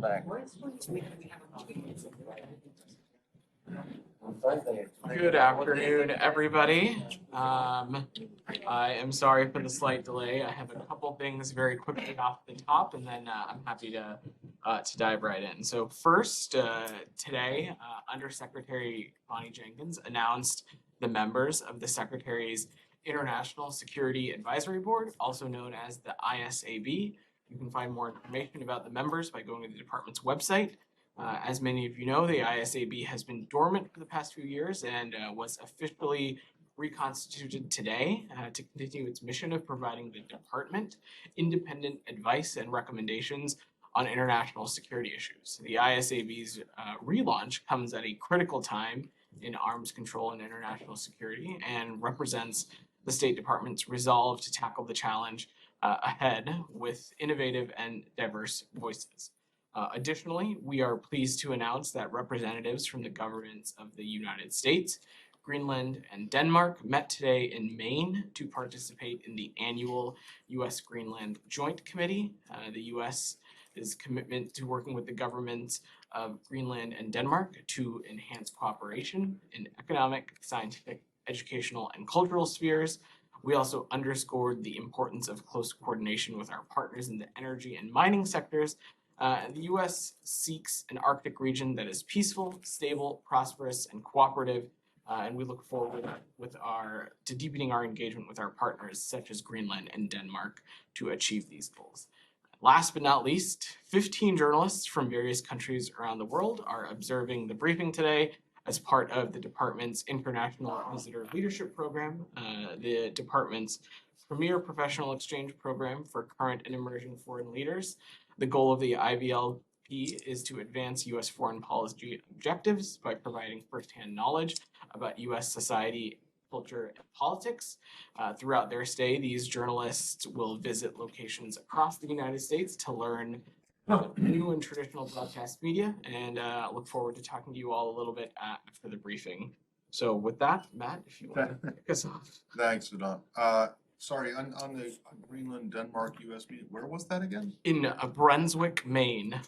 back. Good afternoon, everybody. I am sorry for the slight delay. I have a couple things very quickly off the top, and then I'm happy to dive right in. So first, today, Undersecretary Bonnie Jenkins announced the members of the Secretary's International Security Advisory Board, also known as the ISAB. You can find more information about the members by going to the department's website. As many of you know, the ISAB has been dormant for the past few years and was officially reconstituted today to continue its mission of providing the department independent advice and recommendations on international security issues. The ISAB's relaunch comes at a critical time in arms control and international security and represents the State Department's resolve to tackle the challenge ahead with innovative and diverse voices. Additionally, we are pleased to announce that representatives from the governments of the United States, Greenland, and Denmark met today in Maine to participate in the annual U.S.-Greenland Joint Committee. The U.S.'s commitment to working with the governments of Greenland and Denmark to enhance cooperation in economic, scientific, educational, and cultural spheres. We also underscored the importance of close coordination with our partners in the energy and mining sectors. The U.S. seeks an Arctic region that is peaceful, stable, prosperous, and cooperative, and we look forward to deepening our engagement with our partners such as Greenland and Denmark to achieve these goals. Last but not least, 15 journalists from various countries around the world are observing the briefing today as part of the department's International Visitor Leadership Program, the department's premier professional exchange program for current and emerging foreign leaders. The goal of the IVLP is to advance U.S. foreign policy objectives by providing firsthand knowledge about U.S. society, culture, and politics. Throughout their stay, these journalists will visit locations across the United States to learn about new and traditional broadcast media, and look forward to talking to you all a little bit after the briefing. So with that, Matt, if you want to kick us off. Thanks, Vedant. Sorry, on the Greenland, Denmark, US meeting, where was that again? In Brunswick, Maine.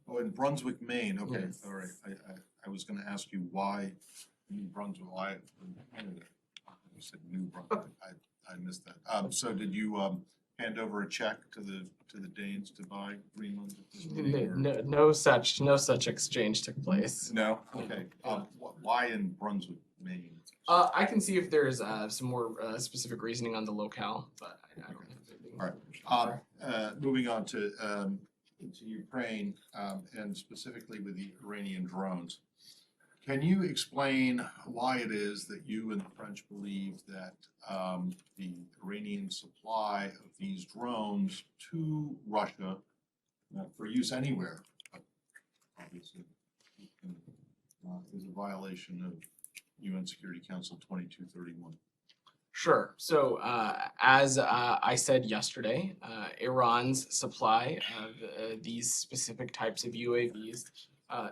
Oh, in Brunswick, Maine. Okay, Yes. all right. I was going to ask you why New Brunswick. Why Canada? You said New Brunswick. I missed that. So did you hand over a check to the Danes to buy Greenland at this meeting? No such exchange took place. No. Okay. Why in Brunswick, Maine? I can see if there's some more specific reasoning on the locale, but I don't have anything. All right. Moving on to Ukraine and specifically with the Iranian drones. Can you explain why it is that you and the French believe that the Iranian supply of these drones to Russia for use anywhere, obviously, is a violation of UN Security Council 2231? Sure. So as I said yesterday, Iran's supply of these specific types of UAVs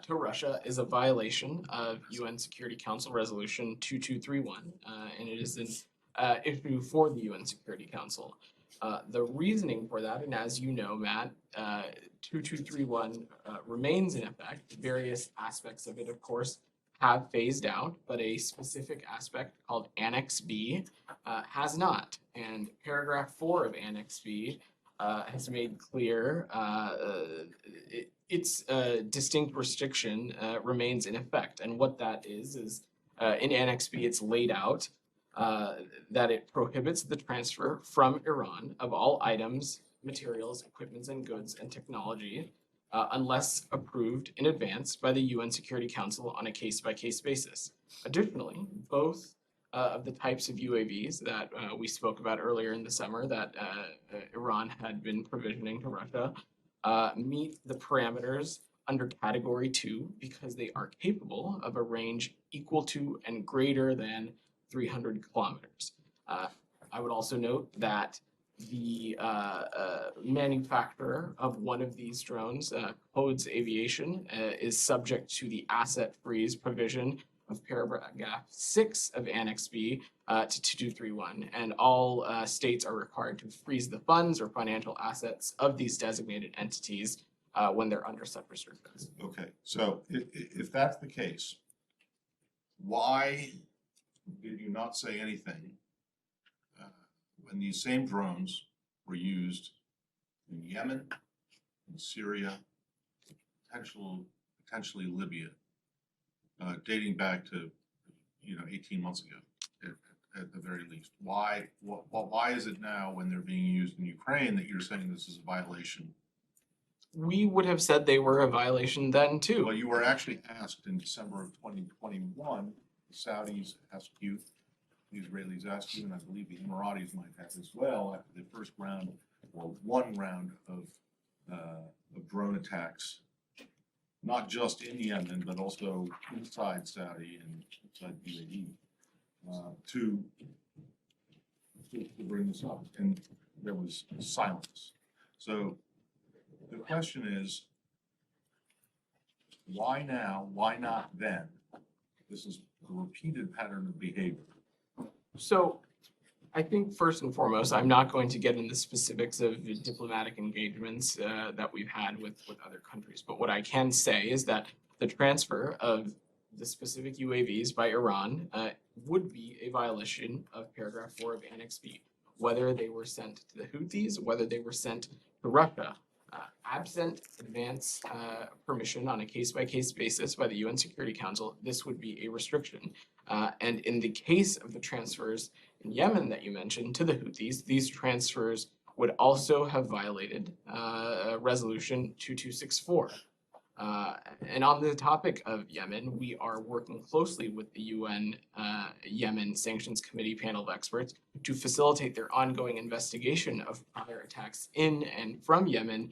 to Russia is a violation of UN Security Council Resolution 2231, and it is an issue for the UN Security Council. The reasoning for that, and as you know, Matt, 2231 remains in effect. Various aspects of it, of course, have phased out, but a specific aspect called Annex B has not. And paragraph 4 of Annex B has made clear its distinct restriction remains in effect. And what that is in Annex B, it's laid out that it prohibits the transfer from Iran of all items, materials, equipments, and goods and technology unless approved in advance by the UN Security Council on a case-by-case basis. Additionally, both of the types of UAVs that we spoke about earlier in the summer that Iran had been provisioning to Russia meet the parameters under Category 2 because they are capable of a range equal to and greater than 300 kilometers. I would also note that the manufacturer of one of these drones, Codes Aviation, is subject to the asset freeze provision of paragraph 6 of Annex B to 2231, and all states are required to freeze the funds or financial assets of these designated entities when they're under such restrictions. Okay, so if that's the case, why did you not say anything when these same drones were used in Yemen, in Syria, potentially Libya, dating back to 18 months ago at the very least? Why is it now when they're being used in Ukraine that you're saying this is a violation? We would have said they were a violation then too. Well, you were actually asked in December of 2021, the Saudis asked you, the Israelis asked you, and I believe the Emiratis might have as well, after the first round or one round of drone attacks, not just in Yemen, but also inside Saudi and inside UAE, to bring this up. And there was silence. So the question is, why now? Why not then? This is a repeated pattern of behavior. So I think first and foremost, I'm not going to get into specifics of the diplomatic engagements that we've had with other countries. But what I can say is that the transfer of the specific UAVs by Iran would be a violation of paragraph 4 of Annex B, whether they were sent to the Houthis, whether they were sent to Russia. Absent advance permission on a case-by-case basis by the UN Security Council, this would be a restriction. And in the case of the transfers in Yemen that you mentioned to the Houthis, these transfers would also have violated Resolution 2264. And on the topic of Yemen, we are working closely with the UN Yemen Sanctions Committee panel of experts to facilitate their ongoing investigation of prior attacks in and from Yemen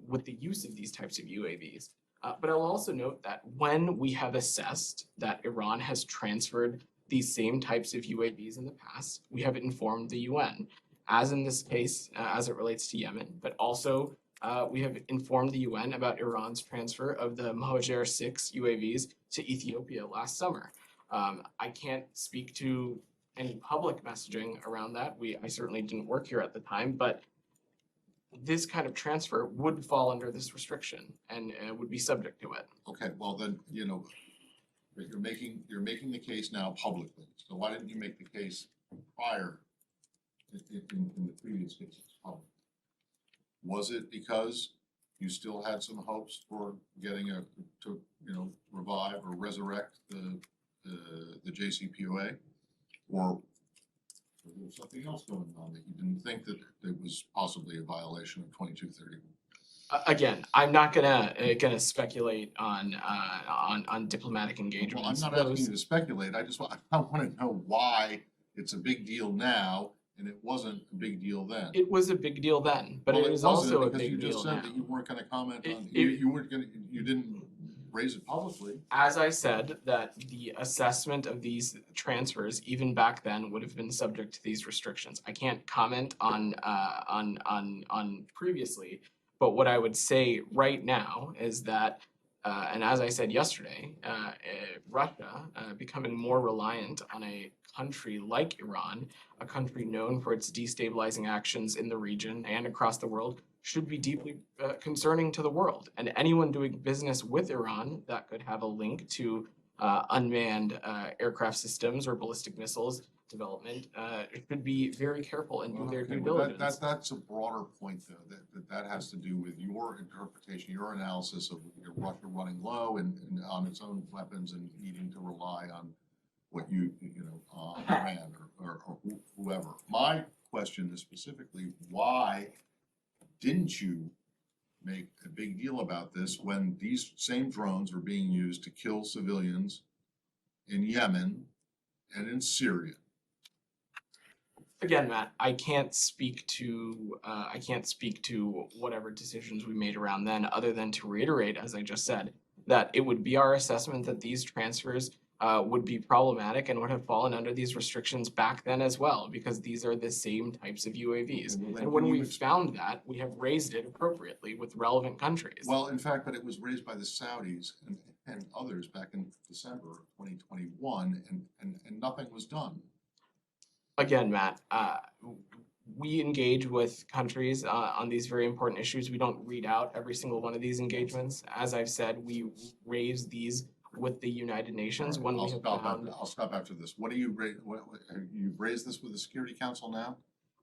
with the use of these types of UAVs. But I'll also note that when we have assessed that Iran has transferred these same types of UAVs in the past, we have informed the UN, as in this case, as it relates to Yemen, but also we have informed the UN about Iran's transfer of the Mohajer 6 UAVs to Ethiopia last summer. I can't speak to any public messaging around that. I certainly didn't work here at the time, but this kind of transfer would fall under this restriction and would be subject to it. Okay, well then, you're making the case now publicly. So why didn't you make the case prior in the previous cases publicly? Was it because you still had some hopes for getting to revive or resurrect the JCPOA, or was there something else going on that you didn't think that it was possibly a violation of 2230? Again, I'm not gonna speculate on diplomatic engagements. Well, I'm not asking you to speculate. I want to know why it's a big deal now and it wasn't a big deal then. It was a big deal then, but Well, it is also a big deal now. because you just said that you weren't going to comment on. You didn't raise it publicly. As I said, that the assessment of these transfers, even back then, would have been subject to these restrictions. I can't comment on previously, but what I would say right now is that, and as I said yesterday, Russia becoming more reliant on a country like Iran, a country known for its destabilizing actions in the region and across the world, should be deeply concerning to the world. And anyone doing business with Iran that could have a link to unmanned aircraft systems or ballistic missiles development should be very careful and do their due diligence. That's a broader point, though, that has to do with your interpretation, your analysis of Russia running low and on its own weapons and needing to rely on what Iran or whoever. My question is specifically, why didn't you make a big deal about this when these same drones are being used to kill civilians in Yemen and in Syria? Again, Matt, I can't speak to whatever decisions we made around then, other than to reiterate, as I just said, that it would be our assessment that these transfers would be problematic and would have fallen under these restrictions back then as well, because these are the same types of UAVs. And when we found that, we have raised it appropriately with relevant countries. Well, in fact, but it was raised by the Saudis and others back in December of 2021, and nothing was done. Again, Matt, we engage with countries on these very important issues. We don't read out every single one of these engagements. As I've said, we raise these with the United Nations when we have found. I'll stop after this. What do you you've raised this with the Security Council now?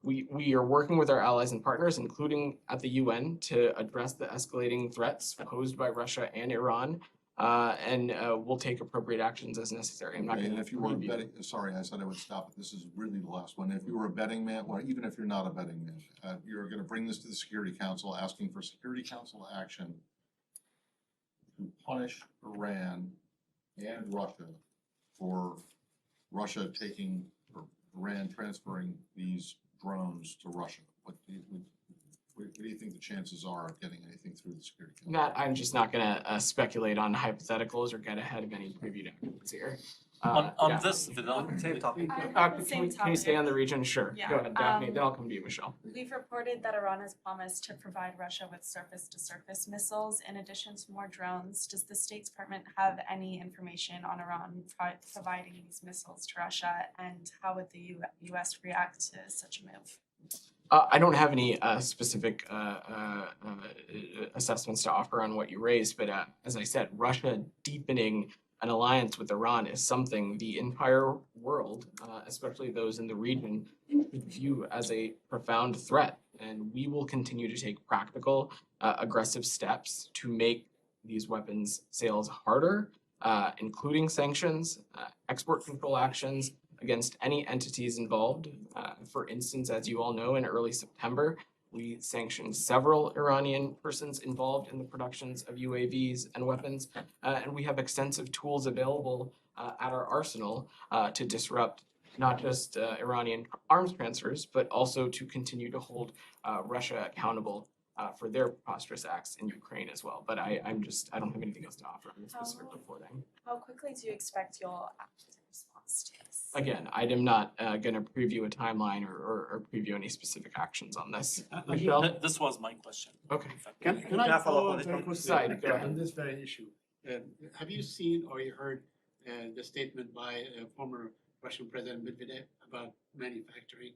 We are working with our allies and partners, including at the UN, to address the escalating threats posed by Russia and Iran, and we'll take appropriate actions as necessary. I'm not Okay, going and to if you were a betting, sorry, I said I would stop, but this is really the last one. If you were a betting man, or even if you're not a betting man, you're going to bring this to the Security Council, asking for Security Council action to punish Iran and Russia for Russia taking, or Iran transferring these drones to Russia. What do you think the chances are of getting anything through the Security Council? Matt, I'm just not going to speculate on hypotheticals or get ahead of any previewed actions here. On Yeah. this, Vedant, Same topic. Can you stay on the region? Sure. Yeah, Go ahead, Daphne. Then I'll come to you, Michelle. We've reported that Iran has promised to provide Russia with surface-to-surface missiles in addition to more drones. Does the State Department have any information on Iran providing these missiles to Russia, and how would the U.S. react to such a move? I don't have any specific assessments to offer on what you raised, but as I said, Russia deepening an alliance with Iran is something the entire world, especially those in the region, view as a profound threat. And we will continue to take practical, aggressive steps to make these weapons sales harder, including sanctions, export control actions against any entities involved. For instance, as you all know, in early September, we sanctioned several Iranian persons involved in the productions of UAVs and weapons, and we have extensive tools available at our arsenal to disrupt not just Iranian arms transfers, but also to continue to hold Russia accountable for their preposterous acts in Ukraine as well. But I don't have anything else to offer on the specific reporting. How quickly do you expect you'll act in response to this? Again, I am not going to preview a timeline or preview any specific actions on this. Michelle? this was my question. Okay. Can I follow up on this very one quickly? Side, go ahead. On this very issue? Have you seen or you heard the statement by former Russian President Medvedev about manufacturing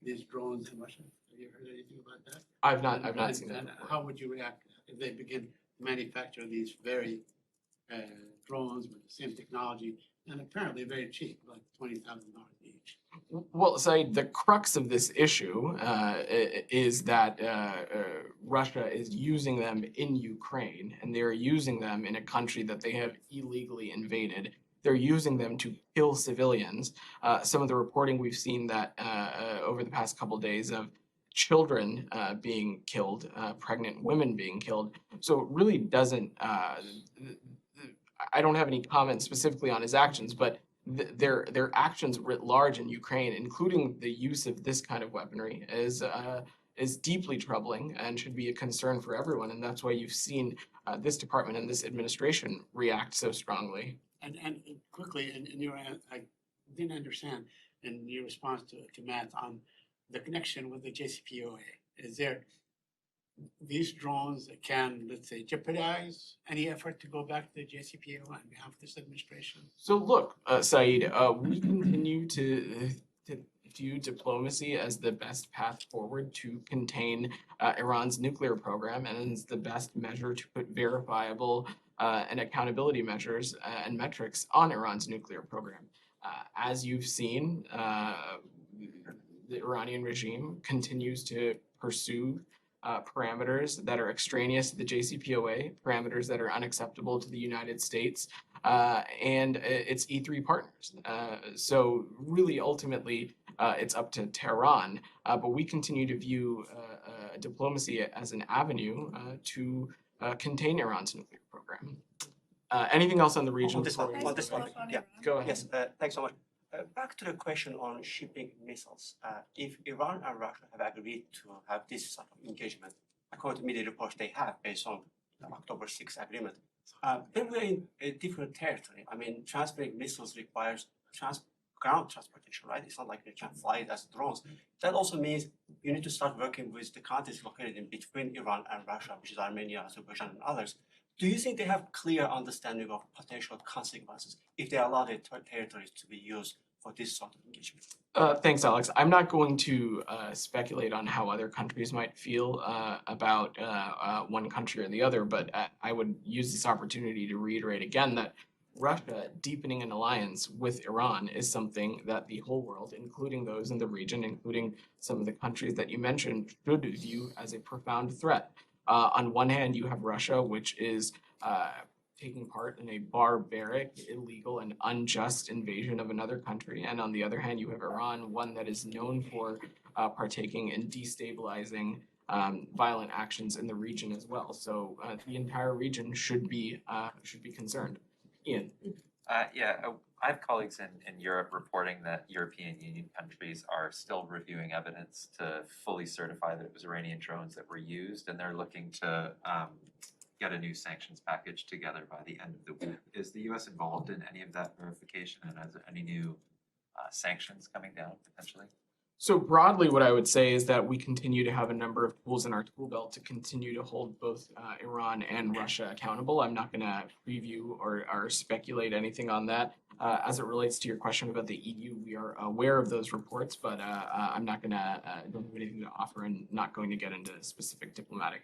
these drones in Russia? Have you heard anything about that? I've not seen that. And before. how would you react if they begin to manufacture these very drones with the same technology and apparently very cheap, like $20,000 each? Well, Said, the crux of this issue is that Russia is using them in Ukraine, and they're using them in a country that they have illegally invaded. They're using them to kill civilians. Some of the reporting we've seen that over the past couple days of children being killed, pregnant women being killed. So it really doesn't, I don't have any comments specifically on his actions, but their actions writ large in Ukraine, including the use of this kind of weaponry, is deeply troubling and should be a concern for everyone. And that's why you've seen this department and this administration react so strongly. And quickly, in your, I didn't understand in your response to Matt on the connection with the JCPOA. Is there these drones that can, let's say, jeopardize any effort to go back to the JCPOA on behalf of this administration? So look, Saeed, we continue to view diplomacy as the best path forward to contain Iran's nuclear program, and is the best measure to put verifiable and accountability measures and metrics on Iran's nuclear program. As you've seen, the Iranian regime continues to pursue parameters that are extraneous to the JCPOA, parameters that are unacceptable to the United States and its E3 partners. So really, ultimately, it's up to Tehran, but we continue to view diplomacy as an avenue to contain Iran's nuclear program. Anything else on the region? On this one, yeah. Go ahead. Yes, thanks so much. Back to the question on shipping missiles. If Iran and Russia have agreed to have this sort of engagement, according to media reports they have based on the October 6th agreement, then we're in a different territory. I mean, transferring missiles requires ground transportation, right? It's not like you can fly it as drones. That also means you need to start working with the countries located in between Iran and Russia, which is Armenia, Azerbaijan, and others. Do you think they have clear understanding of potential consequences if they allow their territories to be used for this sort of engagement? Thanks, Alex. I'm not going to speculate on how other countries might feel about one country or the other, but I would use this opportunity to reiterate again that Russia deepening an alliance with Iran is something that the whole world, including those in the region, including some of the countries that you mentioned, should view as a profound threat. On one hand, you have Russia, which is taking part in a barbaric, illegal, and unjust invasion of another country. And on the other hand, you have Iran, one that is known for partaking in destabilizing violent actions in the region as well. So the entire region should be concerned. Ian. I have colleagues in Europe reporting that European Union countries are still reviewing evidence to fully certify that it was Iranian drones that were used, and they're looking to get a new sanctions package together by the end of the week. Is the U.S. involved in any of that verification, and is there any new sanctions coming down potentially? So broadly, what I would say is that we continue to have a number of tools in our tool belt to continue to hold both Iran and Russia accountable. I'm not going to preview or speculate anything on that. As it relates to your question about the EU, we are aware of those reports, but I'm not going to don't have anything to offer and not going to get into specific diplomatic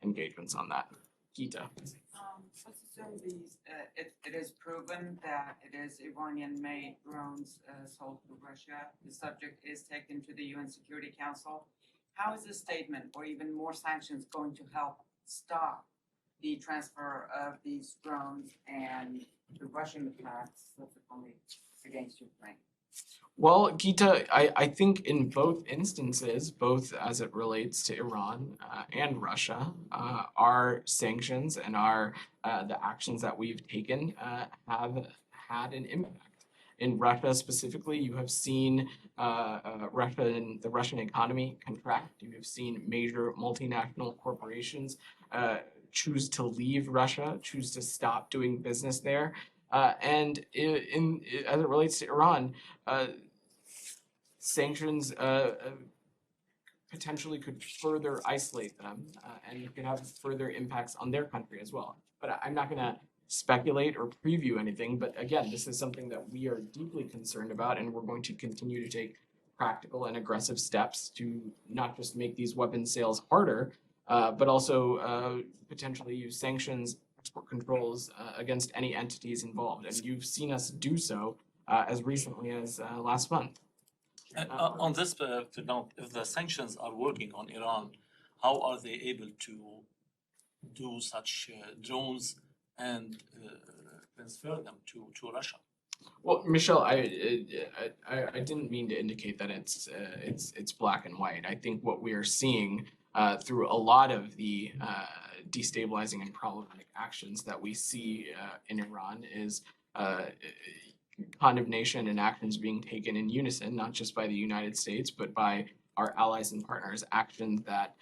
engagements on that. Gita. Let's assume it is proven that it is Iranian-made drones sold to Russia. The subject is taken to the UN Security Council. How is this statement, or even more sanctions, going to help stop the transfer of these drones and the Russian attacks subsequently against Ukraine? Well, Gita, I think in both instances, both as it relates to Iran and Russia, our sanctions and the actions that we've taken have had an impact. In Russia specifically, you have seen Russia and the Russian economy contract. You have seen major multinational corporations choose to leave Russia, choose to stop doing business there. And as it relates to Iran, sanctions potentially could further isolate them and could have further impacts on their country as well. But I'm not going to speculate or preview anything. But again, this is something that we are deeply concerned about, and we're going to continue to take practical and aggressive steps to not just make these weapons sales harder, but also potentially use sanctions, export controls against any entities involved. And you've seen us do so as recently as last month. On this, Vedant, if the sanctions are working on Iran, how are they able to do such drones and transfer them to Russia? Well, Michelle, I didn't mean to indicate that it's black and white. I think what we are seeing through a lot of the destabilizing and problematic actions that we see in Iran is condemnation and actions being taken in unison, not just by the United States, but by our allies and partners, actions that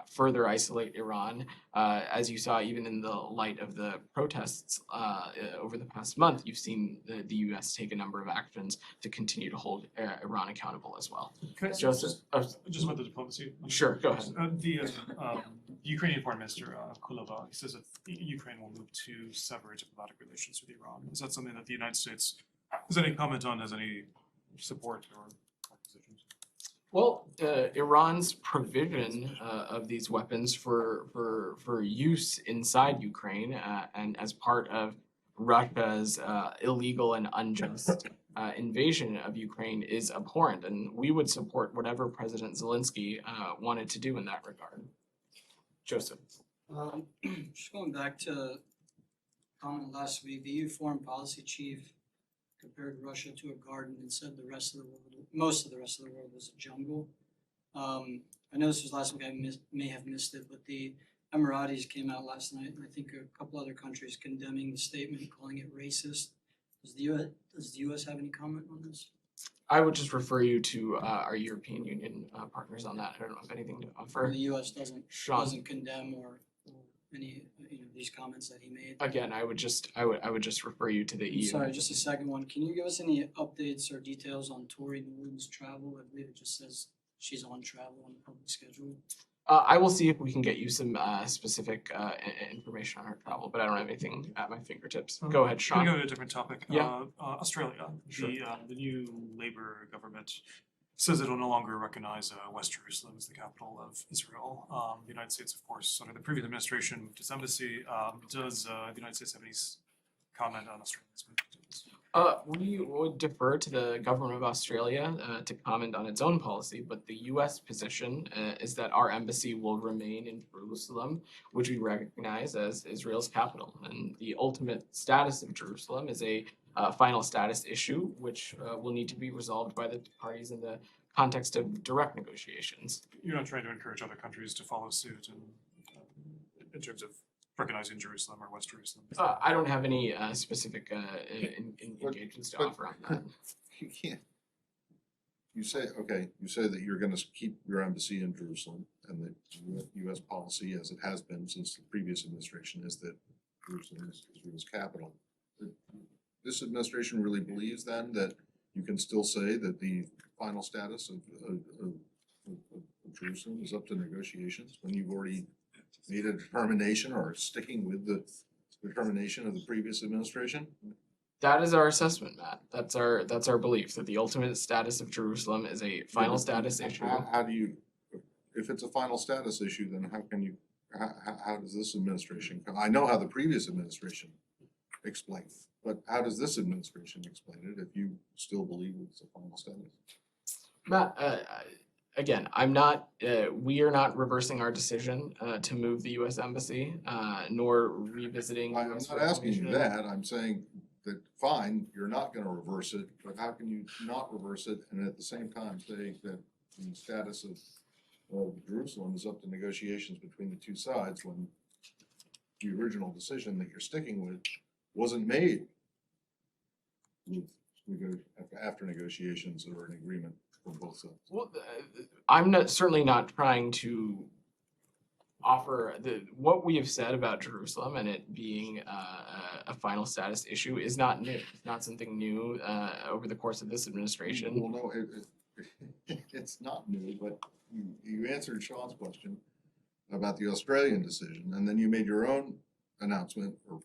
further isolate Iran. As you saw, even in the light of the protests over the past month, you've seen the U.S. take a number of actions to continue to hold Iran accountable as well. Joseph? Just about the diplomacy. Sure, go ahead. The Ukrainian Foreign Minister Kuleva, he says that Ukraine will move to sever diplomatic relations with Iran. Is that something that the United States has any comment on, has any support or positions? Well, Iran's provision of these weapons for use inside Ukraine and as part of Russia's illegal and unjust invasion of Ukraine is abhorrent, and we would support whatever President Zelensky wanted to do in that regard. Joseph. Just going back to comment last week, the EU foreign policy chief compared Russia to a garden and said the rest of the world, most of the rest of the world was a jungle. I know this was last week, I may have missed it, but the Emiratis came out last night, and I think a couple other countries condemning the statement, calling it racist. Does the US have any comment on this? I would just refer you to our European Union partners on that. I don't know if anything to offer. The US doesn't condemn or any these comments that he made. Again, I would just refer you to the EU. Sorry, just a second one. Can you give us any updates or details on Tori Norton's travel? I believe it just says she's on travel on the public schedule. I will see if we can get you some specific information on her travel, but I don't have anything at my fingertips. Go ahead, Can we Sean. go to a different topic? Yeah. Australia, Sure. the new Labour government says it will no longer recognize West Jerusalem as the capital of Israel. The United States, of course, under the previous administration, moved its embassy. Does the United States have any comment on Australia's move to this? We would defer to the government of Australia to comment on its own policy, but the U.S. position is that our embassy will remain in Jerusalem, which we recognize as Israel's capital. And the ultimate status of Jerusalem is a final status issue, which will need to be resolved by the parties in the context of direct negotiations. You're not trying to encourage other countries to follow suit in terms of recognizing Jerusalem or West Jerusalem? I don't have any specific engagements to but- offer on that. You can't. You say that you're gonna keep your embassy in Jerusalem, and the US policy, as it has been since the previous administration, is that Jerusalem is Israel's capital. This administration really believes then that you can still say that the final status of Jerusalem is up to negotiations when you've already made a determination or are sticking with the determination of the previous administration? That is our assessment, Matt. That's our belief that the ultimate status of Jerusalem is a final status issue. How do you, if it's a final status issue, then how can you, how does this administration, I know how the previous administration explained it, but how does this administration explain it if you still believe it's a final status? Matt, again, I'm not. We are not reversing our decision to move the U.S. embassy, nor revisiting. I'm US not asking you recognition. that, I'm saying that, fine, you're not gonna reverse it, but how can you not reverse it and at the same time say that the status of Jerusalem is up to negotiations between the two sides when the original decision that you're sticking with wasn't made after negotiations or an agreement from both sides? Well, I'm certainly not trying to offer what we have said about Jerusalem and it being a final status issue is not new. It's not something new over the course of this administration. Well, no, it's not new, but you answered Sean's question about the Australian decision, and then you made your own announcement or,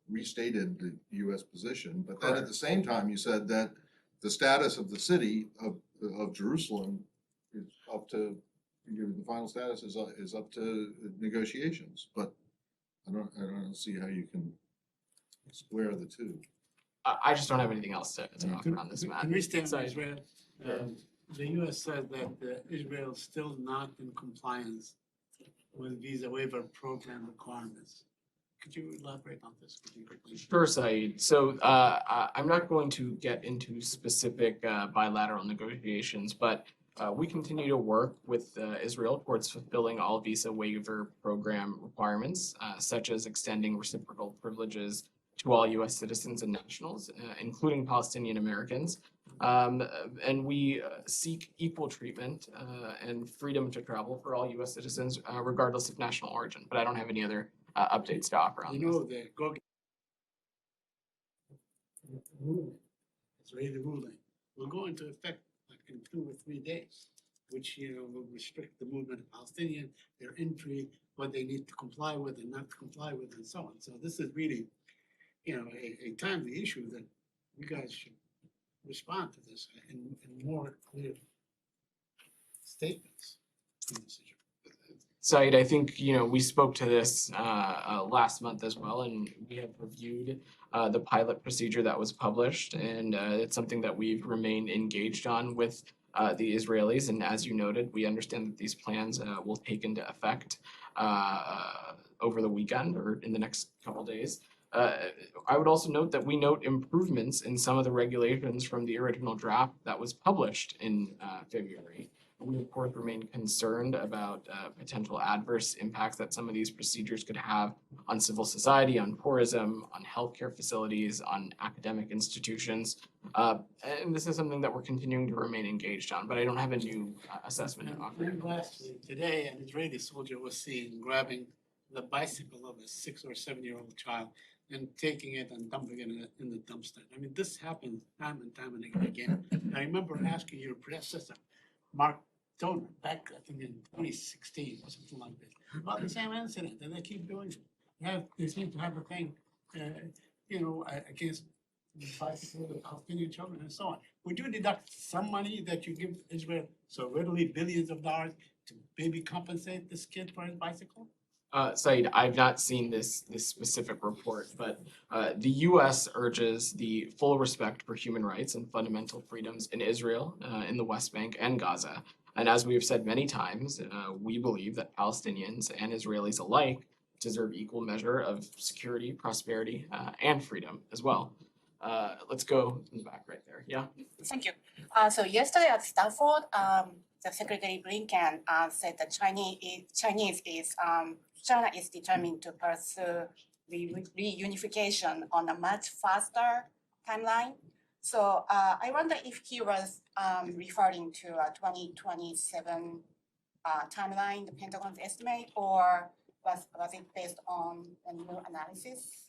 restated the US position, but then at the same time, you said that the status of the city of Jerusalem is up to, the final status is up to negotiations, but I don't see how you can square the two. I just don't have anything else to offer on this, Matt. Can we stay on So- Israel? The US said that Israel is still not in compliance with visa waiver program requirements. Could you elaborate on this? Could you quickly? Sure, Saeed. So I'm not going to get into specific bilateral negotiations, but we continue to work with Israel towards fulfilling all visa waiver program requirements, such as extending reciprocal privileges to all U.S. citizens and nationals, including Palestinian Americans. And we seek equal treatment and freedom to travel for all U.S. citizens, regardless of national origin. But I don't have any other updates to offer on You this. know, the it's already ruling, will go into effect like in 2 or 3 days, which, will restrict the movement of Palestinians, their entry, what they need to comply with and not to comply with, and so on. So this is really, a timely issue that you guys should respond to this in more clear statements in this issue. Saeed, I think, we spoke to this last month as well, and we have reviewed the pilot procedure that was published, and it's something that we've remained engaged on with the Israelis. And as you noted, we understand that these plans will take into effect over the weekend or in the next couple days. I would also note that we note improvements in some of the regulations from the original draft that was published in February. We, of course, remain concerned about potential adverse impacts that some of these procedures could have on civil society, on tourism, on healthcare facilities, on academic institutions. And this is something that we're continuing to remain engaged on, but I don't have a new assessment to offer. And lastly, today, an Israeli soldier was seen grabbing the bicycle of a 6 or 7-year-old child and taking it and dumping it in the dumpster. I mean, this happens time and time and again. I remember asking your predecessor, Mark told back, I think in 2016 or something like this, about the same incident, and they keep doing it. They seem to have a thing, against bicycle, Palestinian children and so on. Would you deduct some money that you give Israel so readily, billions of dollars, to maybe compensate this kid for his bicycle? Said, I've not seen this specific report, but the U.S. urges the full respect for human rights and fundamental freedoms in Israel, in the West Bank and Gaza. And as we have said many times, we believe that Palestinians and Israelis alike deserve equal measure of security, prosperity, and freedom as well. Let's go in the back right there. Yeah. Thank you. So yesterday at Stanford, the Secretary Blinken said that China is determined to pursue reunification on a much faster timeline. So I wonder if he was referring to a 2027 timeline, the Pentagon's estimate, or was it based on a new analysis?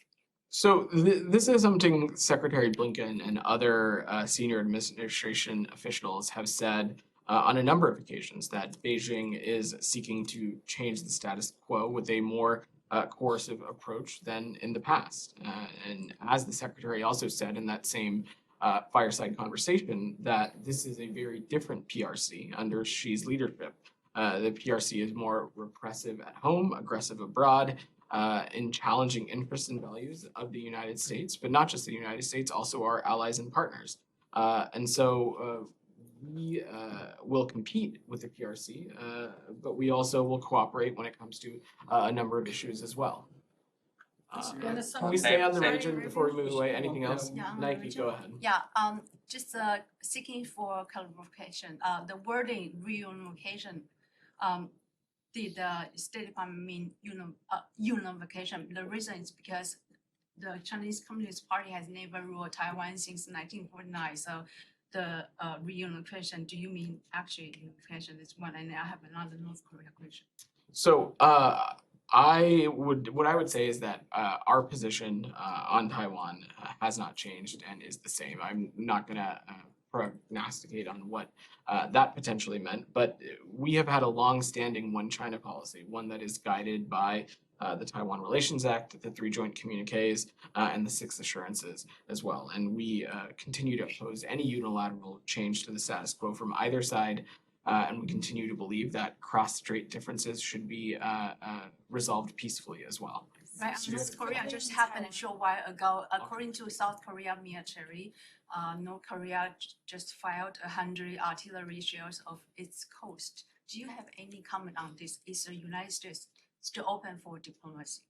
So this is something Secretary Blinken and other senior administration officials have said on a number of occasions, that Beijing is seeking to change the status quo with a more coercive approach than in the past. And as the Secretary also said in that same fireside conversation, that this is a very different PRC under Xi's leadership. The PRC is more repressive at home, aggressive abroad, in challenging interests and values of the United States, but not just the United States, also our allies and partners. And so we will compete with the PRC, but we also will cooperate when it comes to a number of issues as well. Can we stay on the region before we move away? Anything else? Yeah, on the Nike, region. go ahead. Yeah, just seeking for clarification. The wording reunification, did the State Department mean unification? The reason is because the Chinese Communist Party has never ruled Taiwan since 1949. So the reunification, do you mean actually unification is one? And I have another North Korea question. So what I would say is that our position on Taiwan has not changed and is the same. I'm not gonna prognosticate on what that potentially meant, but we have had a long-standing one China policy, one that is guided by the Taiwan Relations Act, the 3 joint communiques, and the 6 assurances as well. And we continue to oppose any unilateral change to the status quo from either side, and we continue to believe that cross-strait differences should be resolved peacefully as well. Right, North Korea just happened a short while ago. According to South Korea military, North Korea just fired 100 artillery shells off its coast. Do you have any comment on this? Is the United States still open for diplomacy?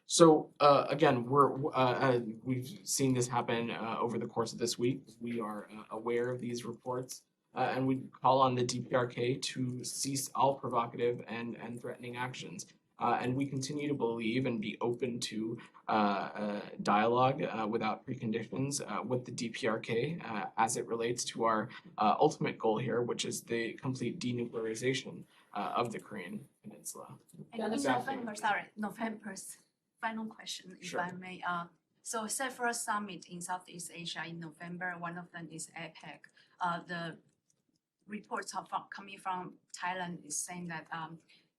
So again, we've seen this happen over the course of this week. We are aware of these reports, and we call on the DPRK to cease all provocative and threatening actions. And we continue to believe and be open to dialogue without preconditions with the DPRK as it relates to our ultimate goal here, which is the complete denuclearization of the Korean Peninsula. And in November's final question, if I may. So several summits in Southeast Asia in November, one of them is APEC. The reports are coming from Thailand is saying that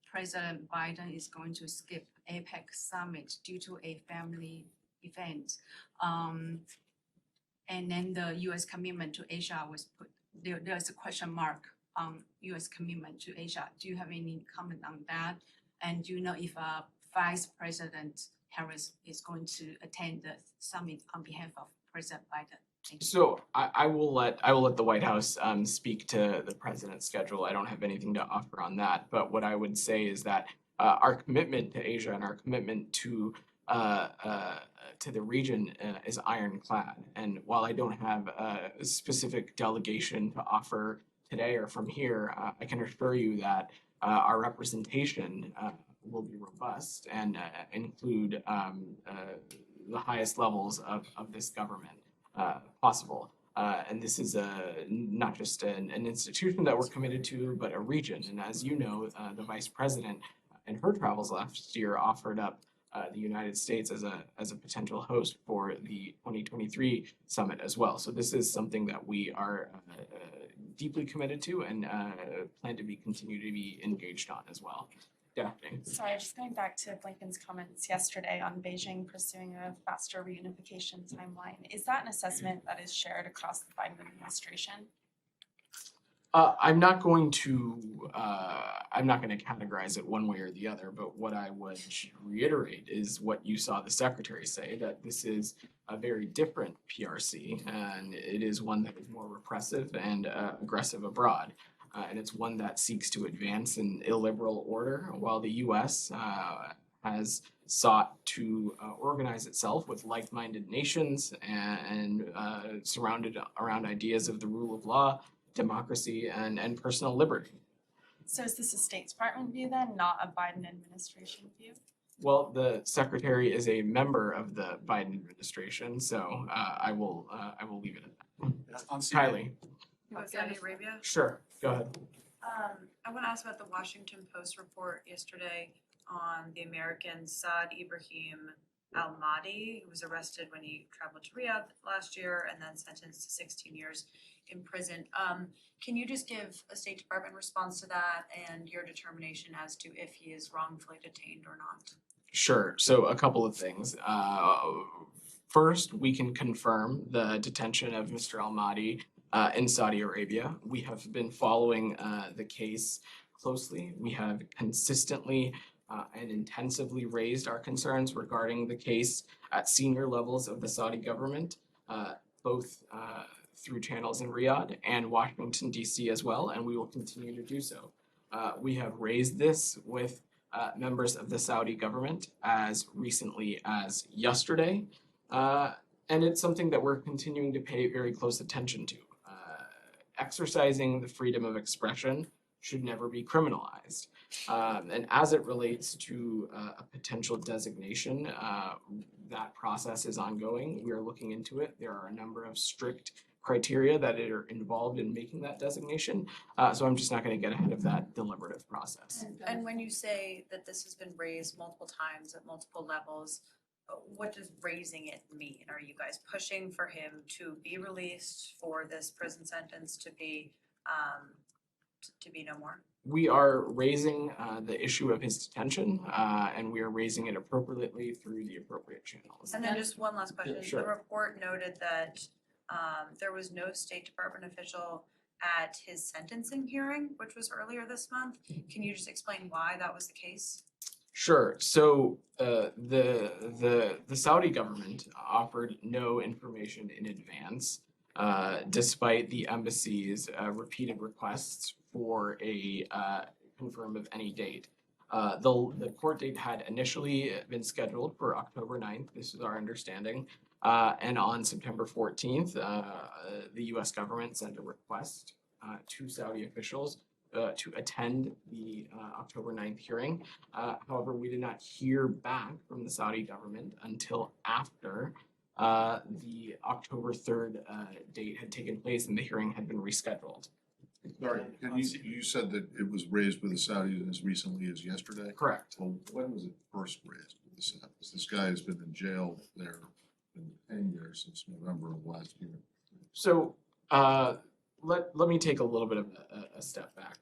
President Biden is going to skip APEC summit due to a family event. And then the U.S. commitment to Asia was put, there's a question mark on U.S. commitment to Asia. Do you have any comment on that? And do you know if Vice President Harris is going to attend the summit on behalf of President Biden? So I will let the White House speak to the president's schedule. I don't have anything to offer on that. But what I would say is that our commitment to Asia and our commitment to the region is ironclad. And while I don't have a specific delegation to offer today or from here, I can assure you that our representation will be robust and include the highest levels of this government possible. And this is not just an institution that we're committed to, but a region. And as you know, the vice president in her travels last year offered up the United States as a potential host for the 2023 summit as well. So this is something that we are deeply committed to and plan to continue to be engaged on as well. Daphne. Sorry, just going back to Blinken's comments yesterday on Beijing pursuing a faster reunification timeline. Is that an assessment that is shared across the Biden administration? I'm not going to categorize it one way or the other, but what I would reiterate is what you saw the secretary say, that this is a very different PRC, and it is one that is more repressive and aggressive abroad. And it's one that seeks to advance an illiberal order, while the U.S. Has sought to organize itself with like-minded nations and surrounded around ideas of the rule of law, democracy, and personal liberty. So is this a State Department view then, not a Biden administration view? Well, the secretary is a member of the Biden administration, so I will leave it at that. Kylie. About Saudi Arabia. Sure, go ahead. I want to ask about the Washington Post report yesterday on the American Saad Ibrahim al-Mahdi, who was arrested when he traveled to Riyadh last year and then sentenced to 16 years in prison. Can you just give a State Department response to that and your determination as to if he is wrongfully detained or not? Sure, so a couple of things. First, we can confirm the detention of Mr. al-Mahdi in Saudi Arabia. We have been following the case closely. We have consistently and intensively raised our concerns regarding the case at senior levels of the Saudi government, both through channels in Riyadh and Washington, D.C. as well, and we will continue to do so. We have raised this with members of the Saudi government as recently as yesterday, and it's something that we're continuing to pay very close attention to. Exercising the freedom of expression should never be criminalized. And as it relates to a potential designation, that process is ongoing. We are looking into it. There are a number of strict criteria that are involved in making that designation. So I'm just not going to get ahead of that deliberative process. And when you say that this has been raised multiple times at multiple levels, what does raising it mean? Are you guys pushing for him to be released, for this prison sentence to be no more? We are raising the issue of his detention, and we are raising it appropriately through the appropriate channels. And then just one last question. Sure. The report noted that there was no State Department official at his sentencing hearing, which was earlier this month. Can you just explain why that was the case? Sure. So the Saudi government offered no information in advance, despite the embassy's repeated requests for a confirm of any date. The court date had initially been scheduled for October 9th. This is our understanding. And on September 14th, the U.S. government sent a request to Saudi officials to attend the October 9th hearing. However, we did not hear back from the Saudi government until after the October 3rd date had taken place and the hearing had been rescheduled. Sorry, you said that it was raised with the Saudis as recently as yesterday? Correct. Well, when was it first raised with the Saudis? This guy has been in jail there, been hanging there since November of last year. So let me take a little bit of a step back.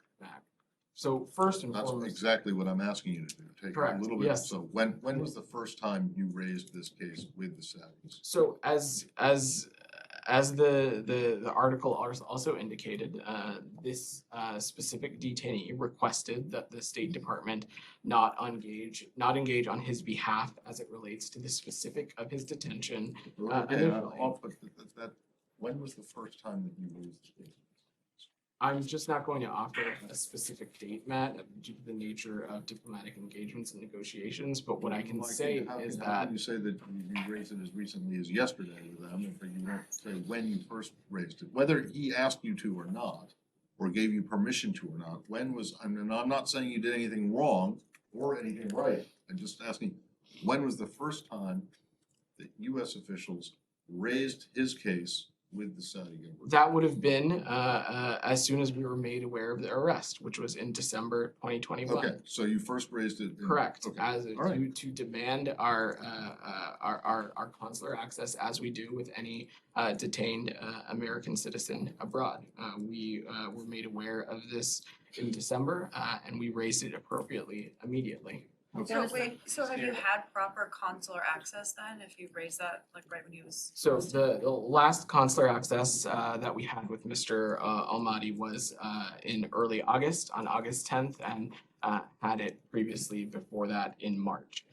So first and That's foremost, exactly what I'm asking you to do. Take Correct, a little bit. yes. So when was the first time you raised this case with the Saudis? so as the article also indicated, this specific detainee requested that the State Department not engage on his behalf as it relates to the specific of his detention. When was the first time that you raised the case? I'm just not going to offer a specific date, Matt, due to the nature of diplomatic engagements and negotiations, but what I can say is How that can you say that you raised it as recently as yesterday with them, but you won't say when you first raised it? Whether he asked you to or not, or gave you permission to or not, I'm not saying you did anything wrong or anything right. I'm just asking, when was the first time that U.S. officials raised his case with the Saudi government? That would have been as soon as we were made aware of their arrest, which was in December 2021. Okay, so you first raised it. Correct, Okay, as all right. to demand our consular access as we do with any detained American citizen abroad. We were made aware of this in December, and we raised it appropriately immediately. So wait, so have you had proper consular access then, if you raised that like right when he was? So the last consular access that we had with Mr. Almaty was in early August, on August 10th, and had it previously before that in March.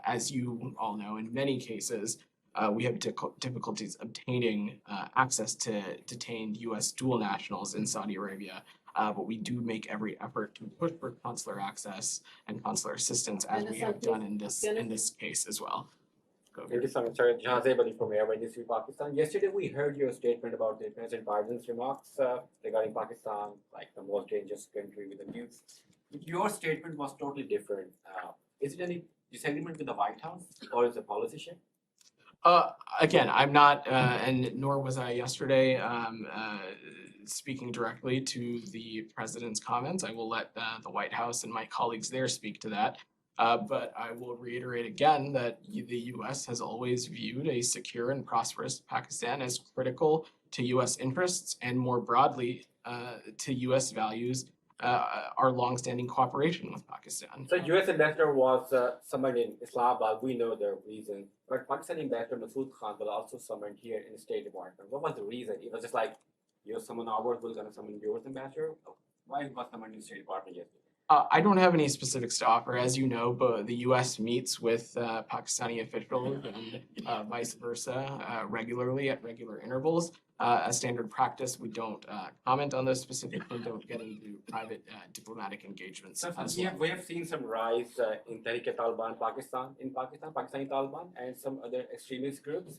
As you all know, in many cases, we have difficulties obtaining access to detained U.S. dual nationals in Saudi Arabia. But we do make every effort to push for consular access and consular assistance as we have done in this case as well. Thank you so much, sir. Jahazeb Ali from Yemen Sanctions, Pakistan. Yesterday, we heard your statement about the President Biden's remarks regarding Pakistan, like the most dangerous country with the nukes. Your statement was totally different. Is it any disagreement with the White House, or is it a policy shift? Again, I'm not, and nor was I yesterday, speaking directly to the president's comments. I will let the White House and my colleagues there speak to that. But I will reiterate again that the U.S. has always viewed a secure and prosperous Pakistan as critical to U.S. interests and more broadly to U.S. values, our longstanding cooperation with Pakistan. So U.S. ambassador was summoned in Islamabad. We know the reason. But Pakistani ambassador Masood Khan was also summoned here in the State Department. What was the reason? It was just like, you summon ours, we're going to summon yours ambassador? Why was summoned in the State Department yesterday? I don't have any specifics to offer. As you know, but the U.S. meets with Pakistani officials and vice versa regularly at regular intervals. As standard practice, we don't comment on those specifics and don't get into private diplomatic engagements. So we have seen some rise in Tehrik-e-Taliban Pakistani Taliban, and some other extremist groups.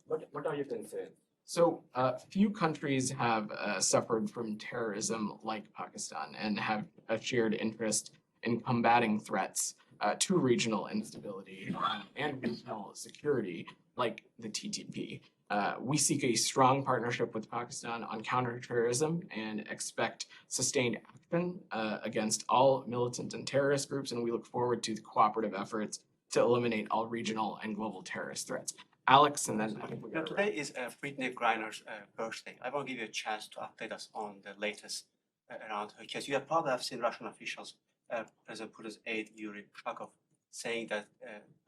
What are your concerns? So few countries have suffered from terrorism like Pakistan and have a shared interest in combating threats to regional instability and regional security like the TTP. We seek a strong partnership with Pakistan on counterterrorism and expect sustained action against all militant and terrorist groups, and we look forward to the cooperative efforts to eliminate all regional and global terrorist threats. Alex, and then I think Now, today is Brittany Griner's birthday. I will give you a chance to update us on the latest around her case. You have probably have seen Russian officials, President Putin's aide Yuri Shakov, saying that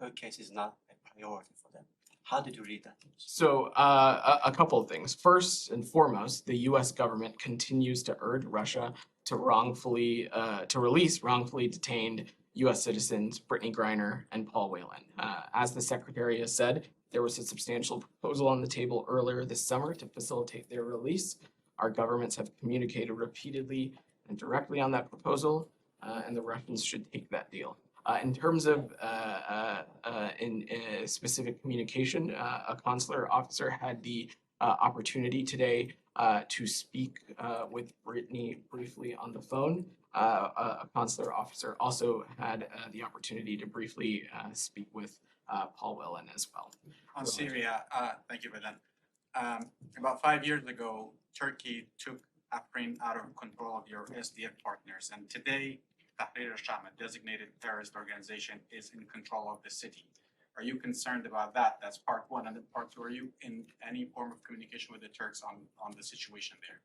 her case is not a priority for them. How did you read that? So a couple of things. First and foremost, the U.S. government continues to urge Russia to release wrongfully detained U.S. citizens Brittany Griner and Paul Whelan. As the Secretary has said, there was a substantial proposal on the table earlier this summer to facilitate their release. Our governments have communicated repeatedly and directly on that proposal, and the Russians should take that deal. In terms of specific communication, a consular officer had the opportunity today to speak with Brittany briefly on the phone. A consular officer also had the opportunity to briefly speak with Paul Whelan as well. On Syria, thank you, Vedant. About 5 years ago, Turkey took Afrin out of control of your SDF partners, and today, Tahrir al-Sham, a designated terrorist organization, is in control of the city. Are you concerned about that? That's part one. And then part two, are you in any form of communication with the Turks on the situation there?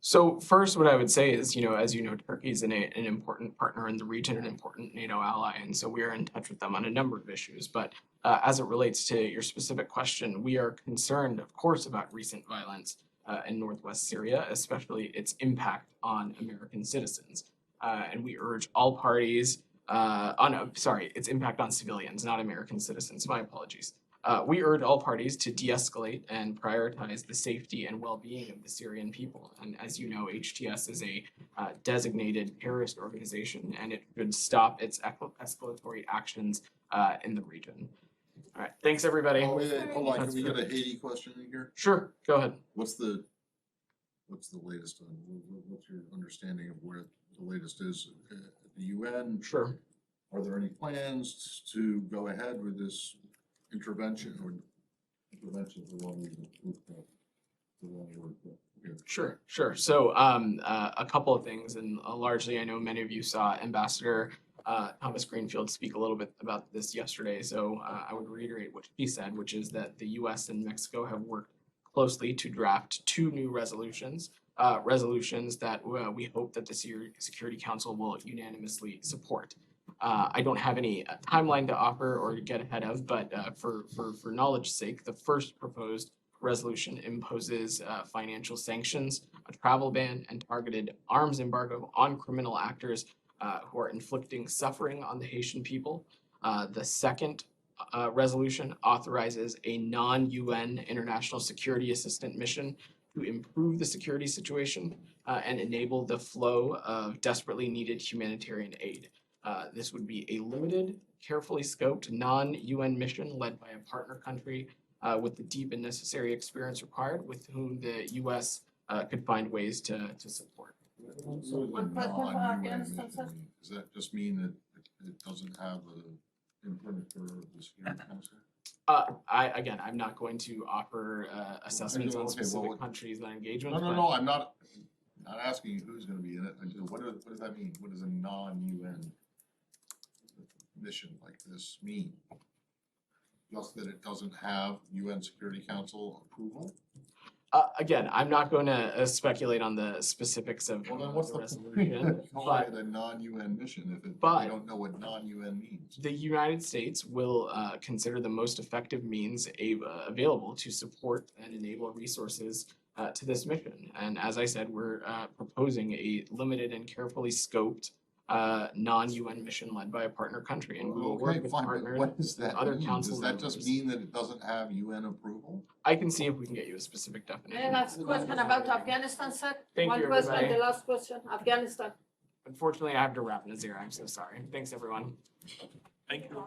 So first, what I would say is, as you know, Turkey is an important partner in the region, an important NATO ally, and so we are in touch with them on a number of issues. But as it relates to your specific question, we are concerned, of course, about recent violence in northwest Syria, especially its impact on American citizens. And we urge all parties its impact on civilians, not American citizens. My apologies. We urge all parties to de-escalate and prioritize the safety and well-being of the Syrian people. And as you know, HTS is a designated terrorist organization, and it should stop its escalatory actions in the region. All right, thanks everybody. Oh, wait, hold on, can we get a Haiti question in here? Sure, go ahead. What's the latest on, what's your understanding of where the latest is at the UN? Sure. Are there any plans to go ahead with this intervention or intervention is the wrong Sure. So a couple of things, and largely I know many of you saw Ambassador Thomas Greenfield speak a little bit about this yesterday. So I would reiterate what he said, which is that the U.S. and Mexico have worked closely to draft two new resolutions that we hope that the Security Council will unanimously support. I don't have any timeline to offer or to get ahead of, but for knowledge's sake, the first proposed resolution imposes financial sanctions, a travel ban, and targeted arms embargo on criminal actors who are inflicting suffering on the Haitian people. The second resolution authorizes a non-UN international security assistant mission to improve the security situation and enable the flow of desperately needed humanitarian aid. This would be a limited, carefully scoped, non-UN mission led by a partner country with the deep and necessary experience required, with whom the U.S. Could find ways to support. Does that just mean that it doesn't have a input for the Security Council? I'm not going to offer assessments on specific countries and engagement. No, I'm not asking you who's gonna be in it. What does that mean? What does a non-UN mission like this mean? Just that it doesn't have UN Security Council approval? I'm not going to speculate on the specifics of Well, then what's the the resolution, call it a non-UN mission if we don't know what non-UN means? The United States will consider the most effective means available to support and enable resources to this mission. And as I said, we're proposing a limited and carefully scoped non-UN mission led by a partner country, and we will work with partners. What does that other mean? council Does that members. just mean that it doesn't have UN approval? I can see if we can get you a specific definition. And last question about Afghanistan, sir. Thank you, One question, everybody. the last question, Afghanistan. Unfortunately, I have to wrap, Nazir. I'm so sorry. Thanks, everyone. Thank you.